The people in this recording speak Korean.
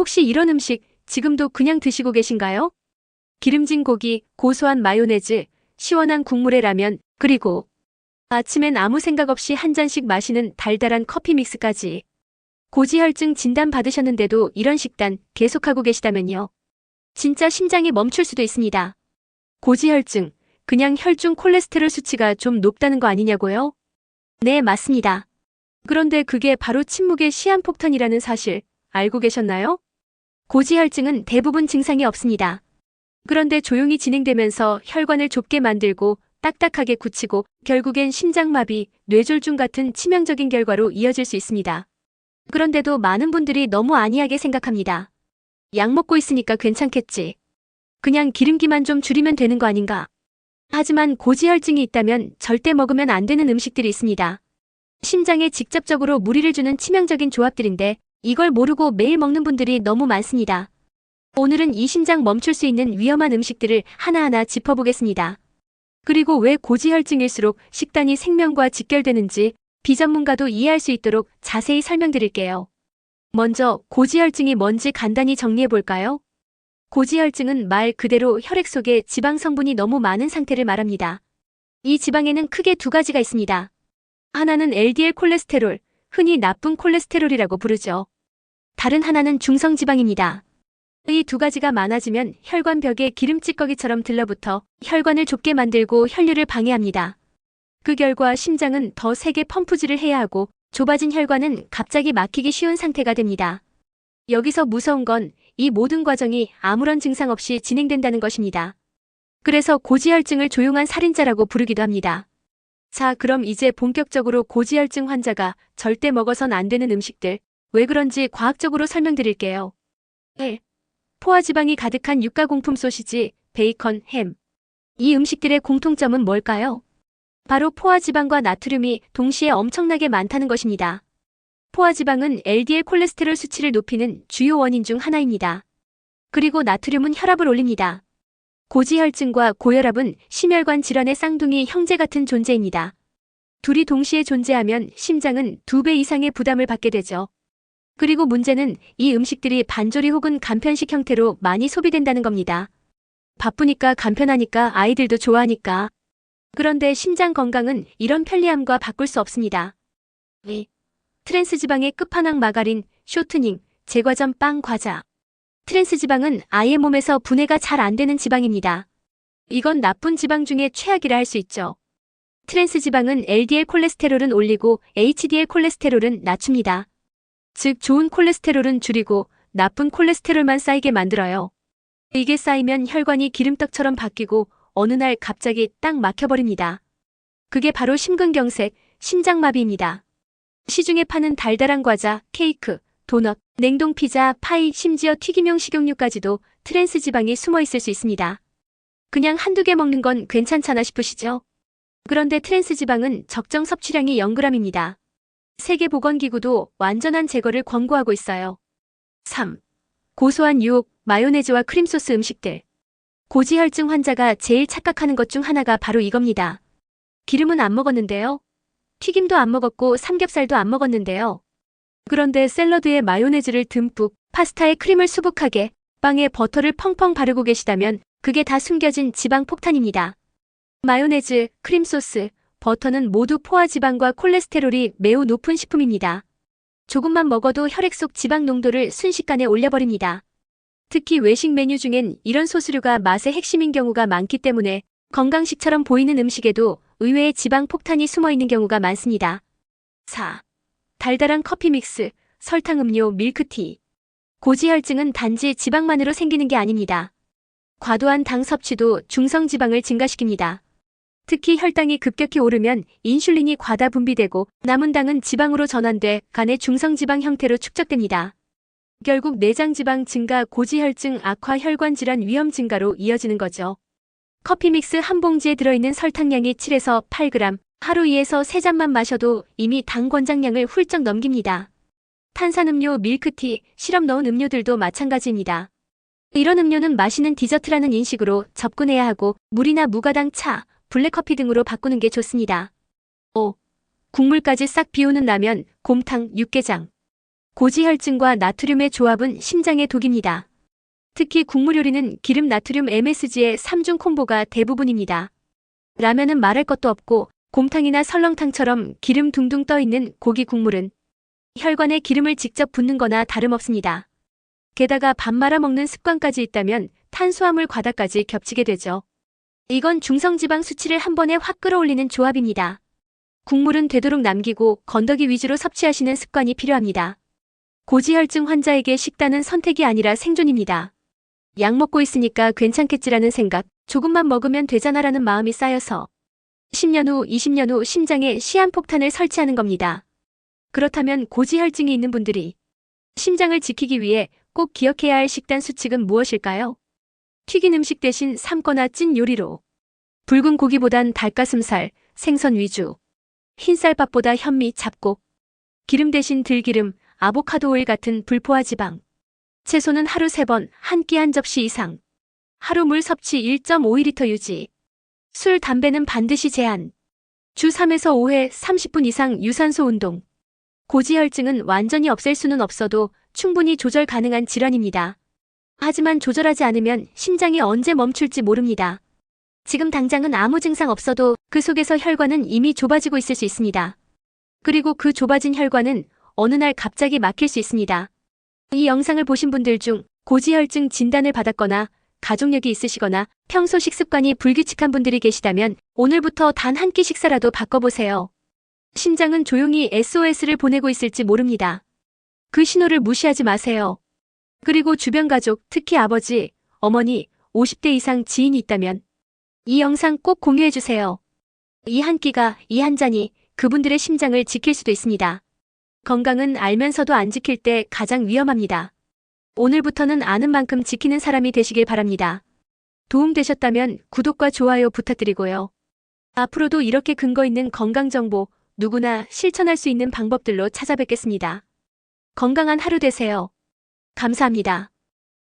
혹시 이런 음식 지금도 그냥 드시고 계신가요? 기름진 고기, 고소한 마요네즈, 시원한 국물의 라면, 그리고 아침엔 아무 생각 없이 한 잔씩 마시는 달달한 커피 믹스까지. 고지혈증 진단 받으셨는데도 이런 식단 계속하고 계시다면요. 진짜 심장이 멈출 수도 있습니다. 고지혈증, 그냥 혈중 콜레스테롤 수치가 좀 높다는 거 아니냐고요? 네, 맞습니다. 그런데 그게 바로 침묵의 시한폭탄이라는 사실 알고 계셨나요? 고지혈증은 대부분 증상이 없습니다. 그런데 조용히 진행되면서 혈관을 좁게 만들고 딱딱하게 굳히고 결국엔 심장마비, 뇌졸중 같은 치명적인 결과로 이어질 수 있습니다. 그런데도 많은 분들이 너무 안이하게 생각합니다. 약 먹고 있으니까 괜찮겠지. 그냥 기름기만 좀 줄이면 되는 거 아닌가. 하지만 고지혈증이 있다면 절대 먹으면 안 되는 음식들이 있습니다. 심장에 직접적으로 무리를 주는 치명적인 조합들인데 이걸 모르고 매일 먹는 분들이 너무 많습니다. 오늘은 이 심장 멈출 수 있는 위험한 음식들을 하나하나 짚어보겠습니다. 그리고 왜 고지혈증일수록 식단이 생명과 직결되는지 비전문가도 이해할 수 있도록 자세히 설명드릴게요. 먼저 고지혈증이 뭔지 간단히 정리해볼까요? 고지혈증은 말 그대로 혈액 속에 지방 성분이 너무 많은 상태를 말합니다. 이 지방에는 크게 두 가지가 있습니다. 하나는 LDL 콜레스테롤, 흔히 나쁜 콜레스테롤이라고 부르죠. 다른 하나는 중성지방입니다. 이 두 가지가 많아지면 혈관 벽에 기름찌꺼기처럼 들러붙어 혈관을 좁게 만들고 혈류를 방해합니다. 그 결과 심장은 더 세게 펌프질을 해야 하고 좁아진 혈관은 갑자기 막히기 쉬운 상태가 됩니다. 여기서 무서운 건 이 모든 과정이 아무런 증상 없이 진행된다는 것입니다. 그래서 고지혈증을 조용한 살인자라고 부르기도 합니다. 자, 그럼 이제 본격적으로 고지혈증 환자가 절대 먹어선 안 되는 음식들, 왜 그런지 과학적으로 설명드릴게요. 1. 포화지방이 가득한 육가공품 소시지, 베이컨, 햄. 이 음식들의 공통점은 뭘까요? 바로 포화지방과 나트륨이 동시에 엄청나게 많다는 것입니다. 포화지방은 LDL 콜레스테롤 수치를 높이는 주요 원인 중 하나입니다. 그리고 나트륨은 혈압을 올립니다. 고지혈증과 고혈압은 심혈관 질환의 쌍둥이 형제 같은 존재입니다. 둘이 동시에 존재하면 심장은 2배 이상의 부담을 받게 되죠. 그리고 문제는 이 음식들이 반조리 혹은 간편식 형태로 많이 소비된다는 겁니다. 바쁘니까 간편하니까 아이들도 좋아하니까. 그런데 심장 건강은 이런 편리함과 바꿀 수 없습니다. 트랜스지방의 끝판왕 마가린, 쇼트닝, 제과점 빵 과자. 트랜스지방은 아이의 몸에서 분해가 잘 안 되는 지방입니다. 이건 나쁜 지방 중에 최악이라 할 수 있죠. 트랜스지방은 LDL 콜레스테롤은 올리고 HDL 콜레스테롤은 낮춥니다. 즉 좋은 콜레스테롤은 줄이고 나쁜 콜레스테롤만 쌓이게 만들어요. 이게 쌓이면 혈관이 기름떡처럼 바뀌고 어느 날 갑자기 딱 막혀버립니다. 그게 바로 심근경색, 심장마비입니다. 시중에 파는 달달한 과자, 케이크, 도넛, 냉동 피자, 파이, 심지어 튀김용 식용유까지도 트랜스지방이 숨어 있을 수 있습니다. 그냥 한두 개 먹는 건 괜찮잖아 싶으시죠? 그런데 트랜스지방은 적정 섭취량이 0g입니다. 세계보건기구도 완전한 제거를 권고하고 있어요. 3. 고소한 유혹, 마요네즈와 크림소스 음식들. 고지혈증 환자가 제일 착각하는 것 중 하나가 바로 이겁니다. 기름은 안 먹었는데요. 튀김도 안 먹었고 삼겹살도 안 먹었는데요. 그런데 샐러드에 마요네즈를 듬뿍, 파스타에 크림을 수북하게, 빵에 버터를 펑펑 바르고 계시다면 그게 다 숨겨진 지방 폭탄입니다. 마요네즈, 크림소스, 버터는 모두 포화지방과 콜레스테롤이 매우 높은 식품입니다. 조금만 먹어도 혈액 속 지방 농도를 순식간에 올려버립니다. 특히 외식 메뉴 중엔 이런 소스류가 맛의 핵심인 경우가 많기 때문에 건강식처럼 보이는 음식에도 의외의 지방 폭탄이 숨어 있는 경우가 많습니다. 4. 달달한 커피 믹스, 설탕 음료, 밀크티. 고지혈증은 단지 지방만으로 생기는 게 아닙니다. 과도한 당 섭취도 중성지방을 증가시킵니다. 특히 혈당이 급격히 오르면 인슐린이 과다 분비되고 남은 당은 지방으로 전환돼 간의 중성지방 형태로 축적됩니다. 결국 내장지방 증가, 고지혈증 악화, 혈관 질환 위험 증가로 이어지는 거죠. 커피 믹스 한 봉지에 들어있는 설탕량이 7에서 8g, 하루 2에서 3잔만 마셔도 이미 당 권장량을 훌쩍 넘깁니다. 탄산음료, 밀크티, 시럽 넣은 음료들도 마찬가지입니다. 이런 음료는 마시는 디저트라는 인식으로 접근해야 하고 물이나 무가당 차, 블랙커피 등으로 바꾸는 게 좋습니다. 5. 국물까지 싹 비우는 라면, 곰탕, 육개장. 고지혈증과 나트륨의 조합은 심장에 독입니다. 특히 국물 요리는 기름 나트륨 MSG의 3중 콤보가 대부분입니다. 라면은 말할 것도 없고 곰탕이나 설렁탕처럼 기름 둥둥 떠있는 고기 국물은 혈관에 기름을 직접 붓는 거나 다름없습니다. 게다가 밥 말아 먹는 습관까지 있다면 탄수화물 과다까지 겹치게 되죠. 이건 중성지방 수치를 한 번에 확 끌어올리는 조합입니다. 국물은 되도록 남기고 건더기 위주로 섭취하시는 습관이 필요합니다. 고지혈증 환자에게 식단은 선택이 아니라 생존입니다. 약 먹고 있으니까 괜찮겠지라는 생각, 조금만 먹으면 되잖아라는 마음이 쌓여서 10년 후, 20년 후 심장에 시한폭탄을 설치하는 겁니다. 그렇다면 고지혈증이 있는 분들이 심장을 지키기 위해 꼭 기억해야 할 식단 수칙은 무엇일까요? 튀긴 음식 대신 삶거나 찐 요리로. 붉은 고기보단 닭가슴살, 생선 위주. 흰쌀밥보다 현미, 잡곡. 기름 대신 들기름, 아보카도 오일 같은 불포화 지방. 채소는 하루 3번, 한 끼 한 접시 이상. 하루 물 섭취 1.5리터 유지. 술, 담배는 반드시 제한. 주 3에서 5회 30분 이상 유산소 운동. 고지혈증은 완전히 없앨 수는 없어도 충분히 조절 가능한 질환입니다. 하지만 조절하지 않으면 심장이 언제 멈출지 모릅니다. 지금 당장은 아무 증상 없어도 그 속에서 혈관은 이미 좁아지고 있을 수 있습니다. 그리고 그 좁아진 혈관은 어느 날 갑자기 막힐 수 있습니다. 이 영상을 보신 분들 중 고지혈증 진단을 받았거나 가족력이 있으시거나 평소 식습관이 불규칙한 분들이 계시다면 오늘부터 단 한 끼 식사라도 바꿔보세요. 심장은 조용히 SOS를 보내고 있을지 모릅니다. 그 신호를 무시하지 마세요. 그리고 주변 가족, 특히 아버지, 어머니, 50대 이상 지인이 있다면 이 영상 꼭 공유해주세요. 이 한 끼가, 이 한 잔이 그분들의 심장을 지킬 수도 있습니다. 건강은 알면서도 안 지킬 때 가장 위험합니다. 오늘부터는 아는 만큼 지키는 사람이 되시길 바랍니다. 도움되셨다면 구독과 좋아요 부탁드리고요. 앞으로도 이렇게 근거 있는 건강정보 누구나 실천할 수 있는 방법들로 찾아뵙겠습니다. 건강한 하루 되세요. 감사합니다.